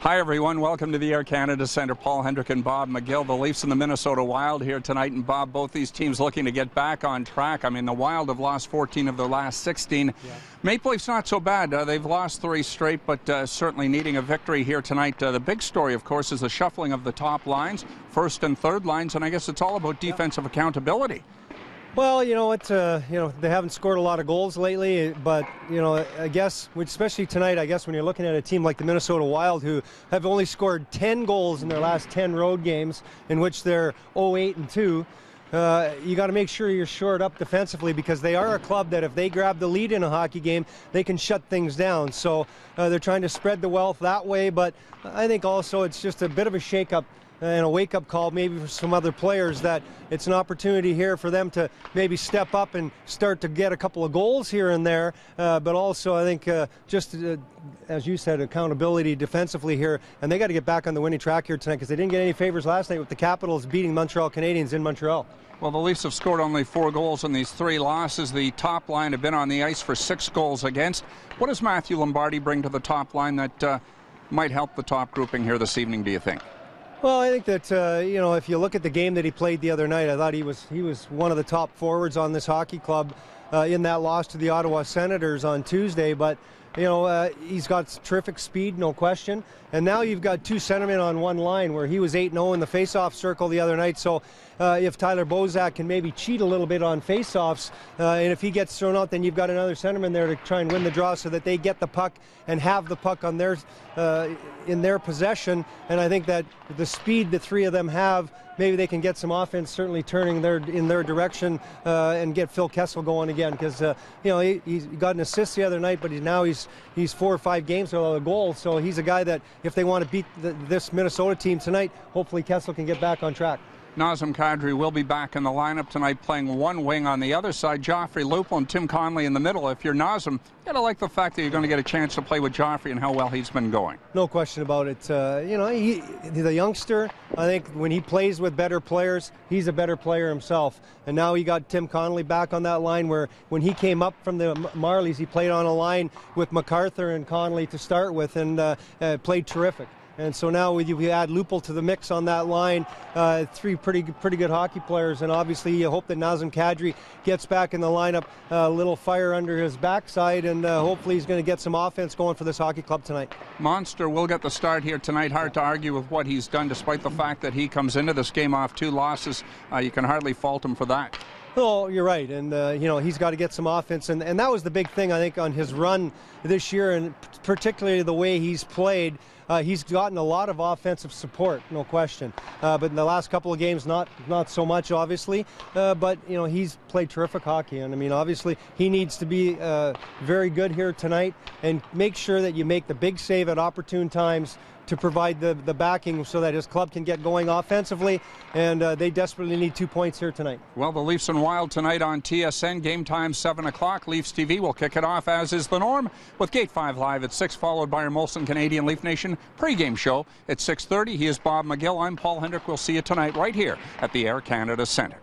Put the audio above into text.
Hi everyone, welcome to the Air Canada Centre. Paul Hendrick and Bob McGill, the Leafs and the Minnesota Wild here tonight. And Bob, both these teams looking to get back on track. I mean, the Wild have lost 14 of their last 16. Yeah. Maple Leafs not so bad. They've lost 3 straight, but certainly needing a victory here tonight. The big story, of course, is the shuffling of the top lines, first and third lines, and I guess it's all about defensive accountability. Well, they haven't scored a lot of goals lately, but, I guess, especially tonight, I guess when you're looking at a team like the Minnesota Wild, who have only scored 10 goals in their last 10 road games, in which they're 0-8-2, you got to make sure you're shored up defensively, because they are a club that if they grab the lead in a hockey game, they can shut things down. So they're trying to spread the wealth that way, but I think also it's just a bit of a shake-up and a wake-up call maybe for some other players, that it's an opportunity here for them to maybe step up and start to get a couple of goals here and there, but also I think as you said, accountability defensively here, and they got to get back on the winning track here tonight, because they didn't get any favors last night with the Capitals beating Montreal Canadiens in Montreal. Well, the Leafs have scored only 4 goals in these 3 losses. The top line have been on the ice for 6 goals against. What does Matthew Lombardi bring to the top line that might help the top grouping here this evening, do you think? Well, I think that, if you look at the game that he played the other night, I thought he was one of the top forwards on this hockey club in that loss to the Ottawa Senators on Tuesday. But, he's got terrific speed, no question. And now you've got 2 centermen on one line, where he was 8-0 in the face-off circle the other night. So if Tyler Bozak can maybe cheat a little bit on face-offs, and if he gets thrown out, then you've got another centerman there to try and win the draw, so that they get the puck and have the puck on in their possession. And I think that the speed the 3 of them have, maybe they can get some offense certainly turning in their direction, and get Phil Kessel going again, because he got an assist the other night, but he's 4 or 5 games without a goal. So he's a guy that if they want to beat this Minnesota team tonight, hopefully Kessel can get back on track. Nazem Kadri will be back in the lineup tonight, playing one wing on the other side. Joffrey Lupul and Tim Connolly in the middle. If you're Nazem, you gotta like the fact that you're going to get a chance to play with Joffrey and how well he's been going. No question about it. He's a youngster. I think when he plays with better players, he's a better player himself. And now he got Tim Connolly back on that line, where when he came up from the Marlies, he played on a line with MacArthur and Connolly to start with, and played terrific. And so now we add Lupul to the mix on that line, 3 pretty good hockey players, and obviously you hope that Nazem Kadri gets back in the lineup, a little fire under his backside, and hopefully he's going to get some offense going for this hockey club tonight. Monster will get the start here tonight. Hard to argue with what he's done, despite the fact that he comes into this game off 2 losses. You can hardly fault him for that. Oh, you're right, and he's got to get some offense, and that was the big thing, I think, on his run this year, and particularly the way he's played. He's gotten a lot of offensive support, no question, but in the last couple of games, not so much, obviously, but he's played terrific hockey, and I mean, obviously he needs to be very good here tonight, and make sure that you make the big save at opportune times to provide the backing so that his club can get going offensively, and they desperately need 2 points here tonight. Well, the Leafs and Wild tonight on TSN. Game time 7 o'clock. Leafs TV will kick it off, as is the norm, with Gate 5 Live at 6, followed by our Molson Canadian Leaf Nation pregame show at 6:30. He is Bob McGill. I'm Paul Hendrick. We'll see you tonight right here at the Air Canada Centre.